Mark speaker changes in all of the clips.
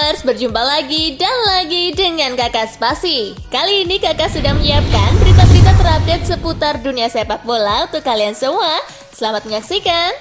Speaker 1: Gamers, berjumpa lagi dan lagi dengan Kakak Spasi. Kali ini Kakak sudah menyiapkan berita-berita terupdate seputar dunia sepak bola untuk kalian semua. Selamat menyaksikan.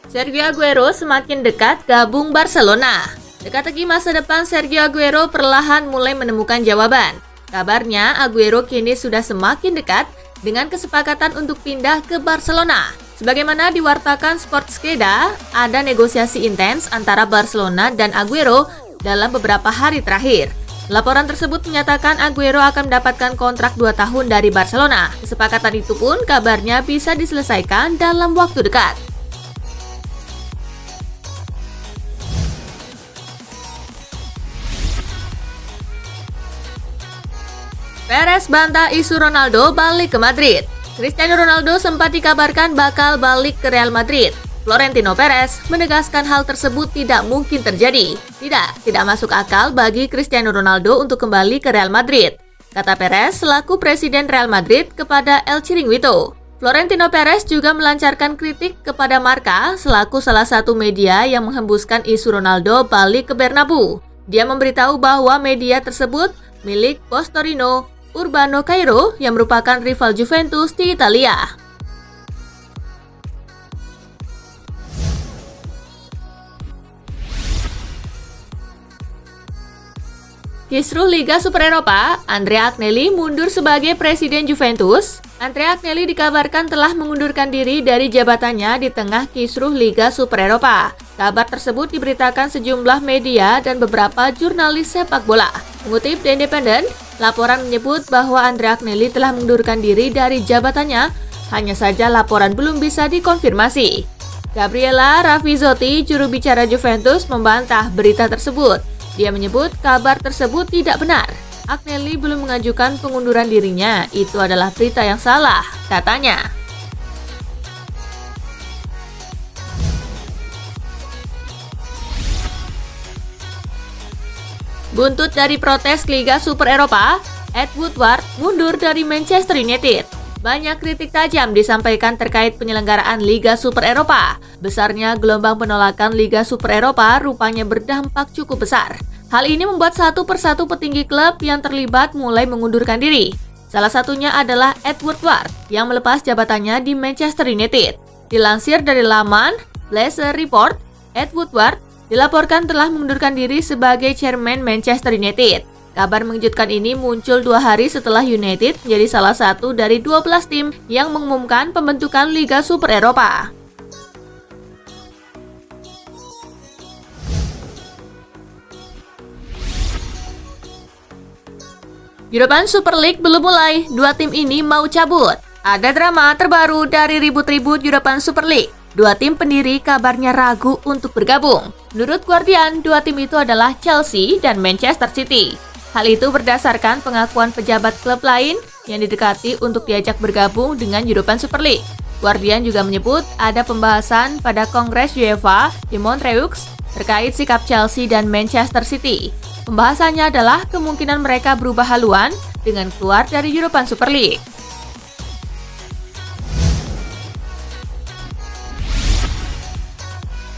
Speaker 1: Sergio Aguero semakin dekat gabung Barcelona. Teka-teki masa depan Sergio Aguero perlahan mulai menemukan jawaban. Kabarnya Aguero kini sudah semakin dekat dengan kesepakatan untuk pindah ke Barcelona. Sebagaimana diwartakan Sportskeda, ada negosiasi intens antara Barcelona dan Aguero dalam beberapa hari terakhir. Laporan tersebut menyatakan Aguero akan mendapatkan kontrak 2 tahun dari Barcelona. Kesepakatan itu pun kabarnya bisa diselesaikan dalam waktu dekat. Perez bantah isu Ronaldo balik ke Madrid. Cristiano Ronaldo sempat dikabarkan bakal balik ke Real Madrid. Florentino Perez menegaskan hal tersebut tidak mungkin terjadi. Tidak masuk akal bagi Cristiano Ronaldo untuk kembali ke Real Madrid, kata Perez selaku Presiden Real Madrid kepada El Chiringuito. Florentino Perez juga melancarkan kritik kepada Marca selaku salah satu media yang menghembuskan isu Ronaldo balik ke Bernabeu. Dia memberitahu bahwa media tersebut milik Post Torino Urbano Cairo yang merupakan rival Juventus di Italia. Kisruh Liga Super Eropa, Andrea Agnelli mundur sebagai Presiden Juventus. Andrea Agnelli dikabarkan telah mengundurkan diri dari jabatannya di tengah kisruh Liga Super Eropa. Kabar tersebut diberitakan sejumlah media dan beberapa jurnalis sepak bola. Mengutip The Independent, laporan menyebut bahwa Andrea Agnelli telah mengundurkan diri dari jabatannya, hanya saja laporan belum bisa dikonfirmasi. Gabriela Ravizzotti, juru bicara Juventus, membantah berita tersebut. Dia menyebut kabar tersebut tidak benar. Agnelli belum mengajukan pengunduran dirinya, itu adalah berita yang salah, katanya. Buntut dari protes Liga Super Eropa, Ed Woodward mundur dari Manchester United. Banyak kritik tajam disampaikan terkait penyelenggaraan Liga Super Eropa. Besarnya gelombang penolakan Liga Super Eropa rupanya berdampak cukup besar. Hal ini membuat satu persatu petinggi klub yang terlibat mulai mengundurkan diri. Salah satunya adalah Ed Woodward yang melepas jabatannya di Manchester United. Dilansir dari laman Bleacher Report, Ed Woodward dilaporkan telah mengundurkan diri sebagai chairman Manchester United. Kabar mengejutkan ini muncul 2 hari setelah United menjadi salah satu dari 12 tim yang mengumumkan pembentukan Liga Super Eropa. European Super League belum mulai, 2 tim ini mau cabut. Ada drama terbaru dari ribut-ribut European Super League. 2 tim pendiri kabarnya ragu untuk bergabung. Menurut Guardian, 2 tim itu adalah Chelsea dan Manchester City. Hal itu berdasarkan pengakuan pejabat klub lain yang didekati untuk diajak bergabung dengan European Super League. Guardian juga menyebut ada pembahasan pada Kongres UEFA di Montreux terkait sikap Chelsea dan Manchester City. Pembahasannya adalah kemungkinan mereka berubah haluan dengan keluar dari European Super League.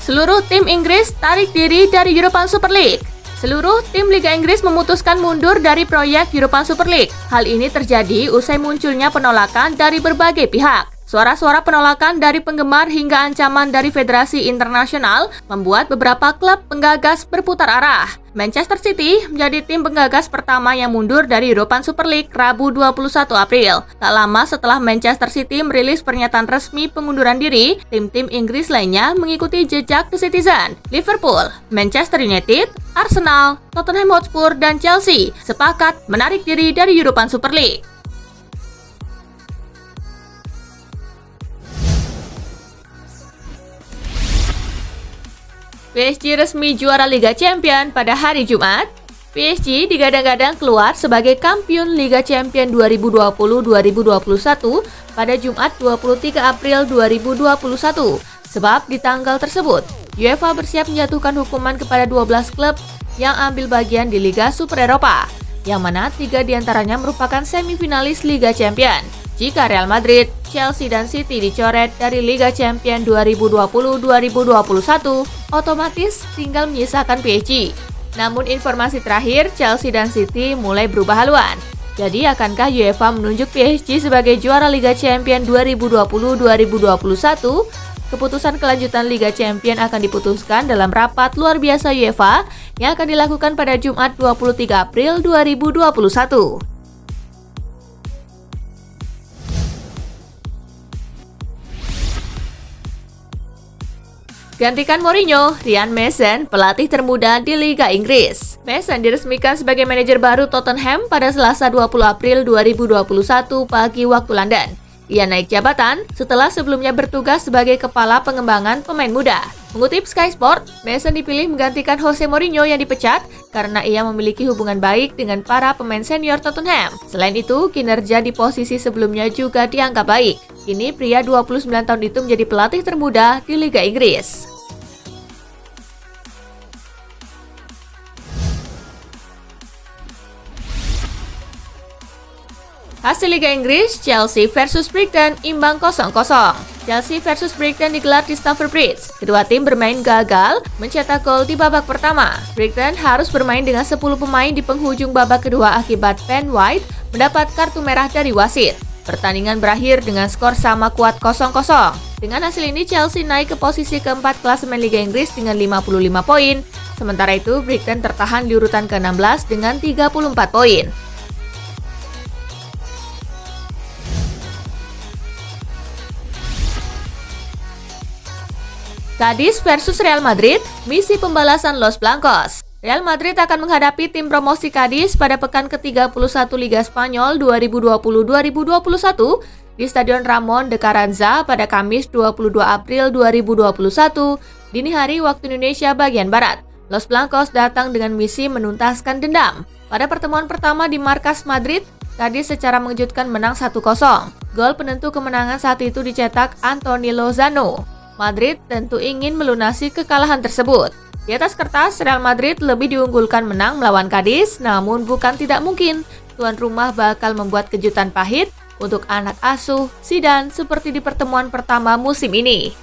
Speaker 1: Seluruh tim Inggris tarik diri dari European Super League. Seluruh tim Liga Inggris memutuskan mundur dari proyek European Super League. Hal ini terjadi usai munculnya penolakan dari berbagai pihak. Suara-suara penolakan dari penggemar hingga ancaman dari Federasi Internasional membuat beberapa klub penggagas berputar arah. Manchester City menjadi tim penggagas pertama yang mundur dari European Super League Rabu 21 April. Tak lama setelah Manchester City merilis pernyataan resmi pengunduran diri, tim-tim Inggris lainnya mengikuti jejak The Citizen. Liverpool, Manchester United, Arsenal, Tottenham Hotspur, dan Chelsea sepakat menarik diri dari European Super League. PSG resmi juara Liga Champions pada hari Jumat. PSG digadang-gadang keluar sebagai kampiun Liga Champions 2020-2021 pada Jumat 23 April 2021. Sebab di tanggal tersebut, UEFA bersiap menjatuhkan hukuman kepada 12 klub yang ambil bagian di Liga Super Eropa. yang mana 3 diantaranya merupakan semifinalis Liga Champions. Jika Real Madrid, Chelsea, dan City dicoret dari Liga Champions 2020-2021, otomatis tinggal menyisakan PSG. Namun informasi terakhir, Chelsea dan City mulai berubah haluan. Jadi akankah UEFA menunjuk PSG sebagai juara Liga Champions 2020-2021? Keputusan kelanjutan Liga Champions akan diputuskan dalam rapat luar biasa UEFA yang akan dilakukan pada Jumat 23 April 2021. Gantikan Mourinho, Ryan Mason, pelatih termuda di Liga Inggris. Mason diresmikan sebagai manajer baru Tottenham pada Selasa 20 April 2021 pagi waktu London. Ia naik jabatan setelah sebelumnya bertugas sebagai kepala pengembangan pemain muda. Mengutip Sky Sport, Mason dipilih menggantikan Jose Mourinho yang dipecat karena ia memiliki hubungan baik dengan para pemain senior Tottenham. Selain itu, kinerja di posisi sebelumnya juga dianggap baik. Kini pria 29 tahun itu menjadi pelatih termuda di Liga Inggris. Hasil Liga Inggris, Chelsea versus Brighton imbang 0-0. Chelsea versus Brighton digelar di Stamford Bridge. Kedua tim bermain gagal mencetak gol di babak pertama. Brighton harus bermain dengan 10 pemain di penghujung babak kedua akibat Ben White mendapat kartu merah dari wasit. Pertandingan berakhir dengan skor sama kuat 0-0. Dengan hasil ini, Chelsea naik ke posisi keempat klasemen Liga Inggris dengan 55 poin. Sementara itu, Brighton tertahan di urutan ke-16 dengan 34 poin. Cadiz versus Real Madrid, misi pembalasan Los Blancos. Real Madrid akan menghadapi tim promosi Cadiz pada pekan ke-31 Liga Spanyol 2020-2021 di Stadion Ramon de Carranza pada Kamis 22 April 2021 dini hari waktu Indonesia bagian Barat. Los Blancos datang dengan misi menuntaskan dendam. Pada pertemuan pertama di markas Madrid, Cadiz secara mengejutkan menang 1-0. Gol penentu kemenangan saat itu dicetak Anthony Lozano. Madrid tentu ingin melunasi kekalahan tersebut. Di atas kertas, Real Madrid lebih diunggulkan menang melawan Cadiz, namun bukan tidak mungkin tuan rumah bakal membuat kejutan pahit untuk anak asuh Zidane seperti di pertemuan pertama musim ini.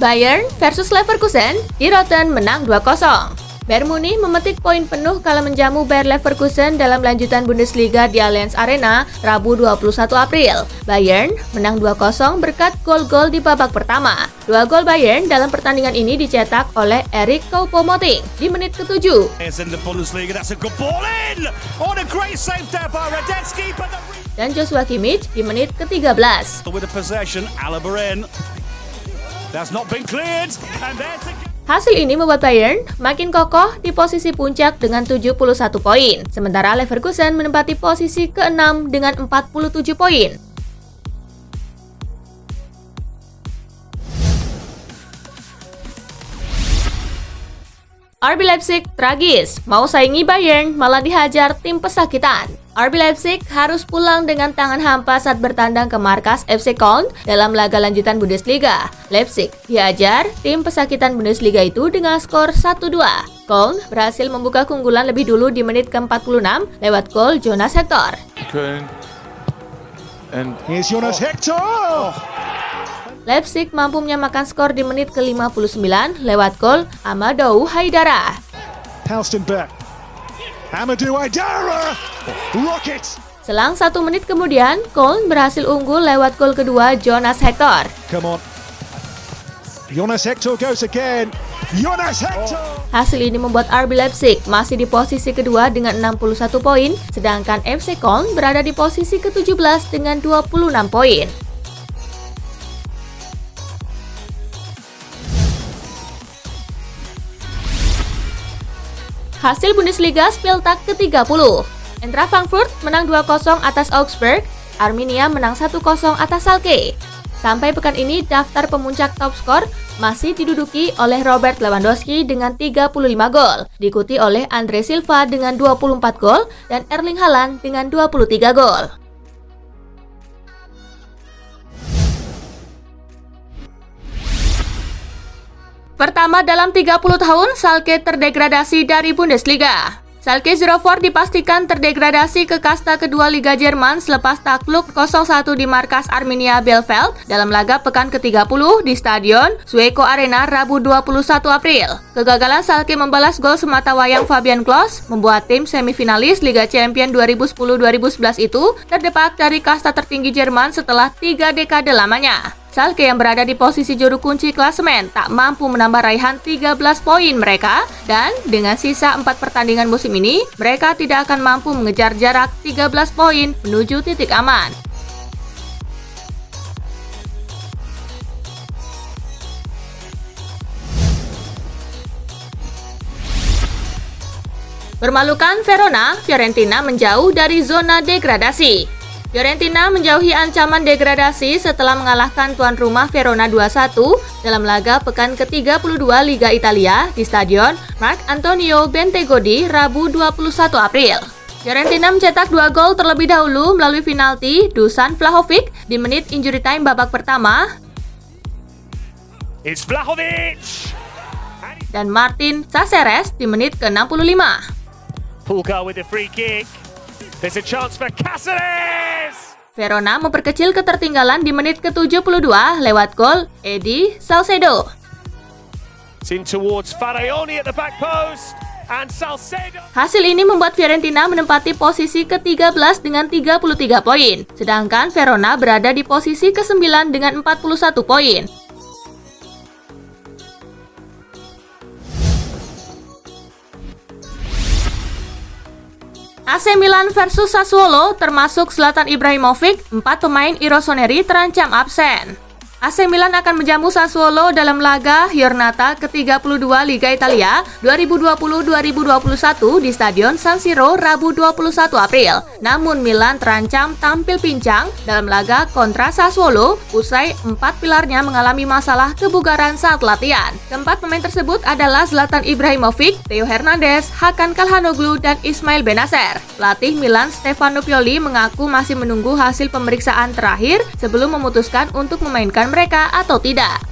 Speaker 1: Bayern versus Leverkusen, di Rotten menang 2-0. Bayern Munich memetik poin penuh kala menjamu Bayer Leverkusen dalam lanjutan Bundesliga di Allianz Arena Rabu 21 April. Bayern menang 2-0 berkat gol-gol di babak pertama. 2 gol Bayern dalam pertandingan ini dicetak oleh Erik Choupo-Moting di menit ke-7. Dan Joshua Kimmich di menit ke-13. Hasil ini membuat Bayern makin kokoh di posisi puncak dengan 71 poin, sementara Leverkusen menempati posisi ke-6 dengan 47 poin. RB Leipzig tragis, mau saingi Bayern malah dihajar tim pesakitan. RB Leipzig harus pulang dengan tangan hampa saat bertandang ke markas FC Köln dalam laga lanjutan Bundesliga. Leipzig dihajar tim pesakitan Bundesliga itu dengan skor 1-2. Köln berhasil membuka keunggulan lebih dulu di menit ke-46 lewat gol Jonas Hector.
Speaker 2: Here's Jonas Hector!
Speaker 1: Leipzig mampu menyamakan skor di menit ke-59 lewat gol Amadou Haidara.
Speaker 2: Halstenberg. Amadou Haidara! Rockets!
Speaker 1: Selang 1 menit kemudian, Köln berhasil unggul lewat gol kedua Jonas Hector.
Speaker 2: Come on. Jonas Hector goes again. Jonas Hector!
Speaker 1: Hasil ini membuat RB Leipzig masih di posisi kedua dengan 61 poin, sedangkan FC Köln berada di posisi ke-17 dengan 26 poin. Hasil Bundesliga Spieltag ke-30. Eintracht Frankfurt menang 2-0 atas Augsburg, Arminia menang 1-0 atas Schalke. Sampai pekan ini, daftar pemuncak top skor masih diduduki oleh Robert Lewandowski dengan 35 gol, diikuti oleh Andre Silva dengan 24 gol dan Erling Haaland dengan 23 gol. Pertama dalam 30 tahun, Schalke terdegradasi dari Bundesliga. Schalke 04 dipastikan terdegradasi ke kasta kedua Liga Jerman selepas takluk 0-1 di markas Arminia Bielefeld dalam laga pekan ke-30 di Stadion Zwickau Arena Rabu 21 April. Kegagalan Schalke membalas gol sematawayang Fabian Klos membuat tim semifinalis Liga Champions 2010-2011 itu terdepak dari kasta tertinggi Jerman setelah 3 dekade lamanya. Schalke yang berada di posisi juru kunci klasemen tak mampu menambah raihan 13 poin mereka dan dengan sisa 4 pertandingan musim ini, mereka tidak akan mampu mengejar jarak 13 poin menuju titik aman. Bermalukan Verona, Fiorentina menjauh dari zona degradasi. Fiorentina menjauhi ancaman degradasi setelah mengalahkan tuan rumah Verona 2-1 dalam laga pekan ke-32 Liga Italia di Stadion Marc Antonio Bentegodi Rabu 21 April. Fiorentina mencetak 2 gol terlebih dahulu melalui penalti Dusan Vlahovic di menit injury time babak pertama
Speaker 2: It's Vlahovic!
Speaker 1: dan Martin Caceres di menit ke-65.
Speaker 2: Pulga with the free kick. There's a chance for Cáceres!
Speaker 1: Verona memperkecil ketertinggalan di menit ke-72 lewat gol Edi Salcedo.
Speaker 2: It's in towards Faraoni at the back post and Salcedo.
Speaker 1: Hasil ini membuat Fiorentina menempati posisi ke-13 dengan 33 poin, sedangkan Verona berada di posisi ke-9 dengan 41 poin. AC Milan versus Sassuolo termasuk Zlatan Ibrahimovic, 4 pemain Rossoneri terancam absen. AC Milan akan menjamu Sassuolo dalam laga Giornata ke-32 Liga Italia 2020-2021 di Stadion San Siro Rabu 21 April. Namun Milan terancam tampil pincang dalam laga kontra Sassuolo usai 4 pilarnya mengalami masalah kebugaran saat latihan. Keempat pemain tersebut adalah Zlatan Ibrahimovic, Theo Hernandez, Hakan Calhanoglu, dan Ismail Benacer. Pelatih Milan Stefano Pioli mengaku masih menunggu hasil pemeriksaan terakhir sebelum memutuskan untuk memainkan mereka atau tidak.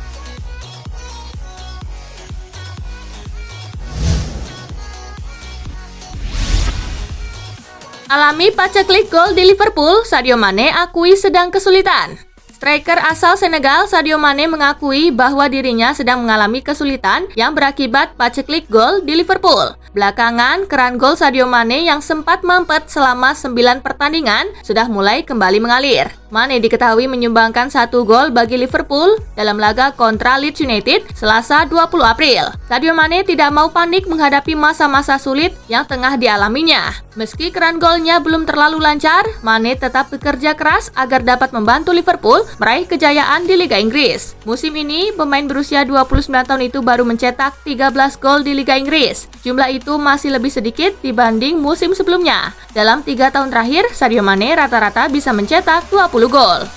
Speaker 1: Alami paceklik gol di Liverpool, Sadio Mane akui sedang kesulitan. Striker asal Senegal Sadio Mane mengakui bahwa dirinya sedang mengalami kesulitan yang berakibat paceklik gol di Liverpool. Belakangan, keran gol Sadio Mane yang sempat mampet selama 9 pertandingan sudah mulai kembali mengalir. Mane diketahui menyumbangkan 1 gol bagi Liverpool dalam laga kontra Leeds United Selasa 20 April. Sadio Mane tidak mau panik menghadapi masa-masa sulit yang tengah dialaminya. Meski keran golnya belum terlalu lancar, Mane tetap bekerja keras agar dapat membantu Liverpool meraih kejayaan di Liga Inggris. Musim ini, pemain berusia 29 tahun itu baru mencetak 13 gol di Liga Inggris. Jumlah itu masih lebih sedikit dibanding musim sebelumnya. Dalam 3 tahun terakhir, Sadio Mane rata-rata bisa mencetak 20 gol.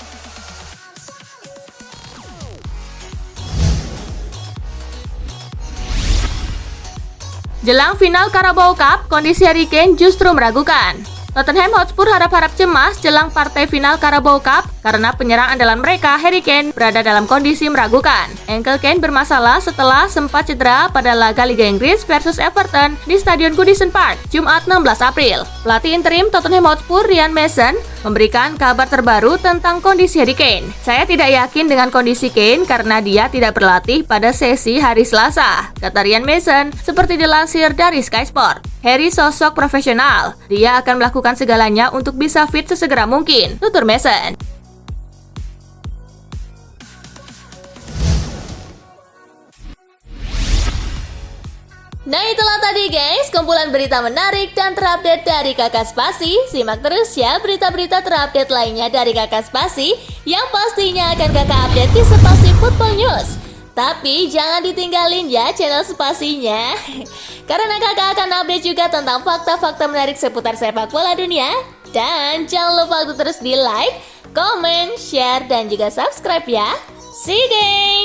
Speaker 1: Jelang final Carabao Cup, kondisi Harry Kane justru meragukan. Tottenham Hotspur harap-harap cemas jelang partai final Carabao Cup karena penyerang andalan mereka, Harry Kane, berada dalam kondisi meragukan. Ankle Kane bermasalah setelah sempat cedera pada laga Liga Inggris versus Everton di Stadion Goodison Park, Jumat 16 April. Pelatih interim Tottenham Hotspur, Ryan Mason, memberikan kabar terbaru tentang kondisi Harry Kane. "Saya tidak yakin dengan kondisi Kane karena dia tidak berlatih pada sesi hari Selasa," kata Ryan Mason, seperti dilansir dari Sky Sport. Harry sosok profesional. Dia akan melakukan segalanya untuk bisa fit sesegera mungkin, tutur Mason. Nah, itulah tadi guys, kumpulan berita menarik dan terupdate dari Kakak Spasi. Simak terus ya berita-berita terupdate lainnya dari Kakak Spasi yang pastinya akan Kakak update di Spasi Football News. Tapi jangan ditinggalin ya channel Spasinya, karena kakak akan update juga tentang fakta-fakta menarik seputar sepak bola dunia. Dan jangan lupa untuk terus di like, comment, share, dan juga subscribe ya. See you guys!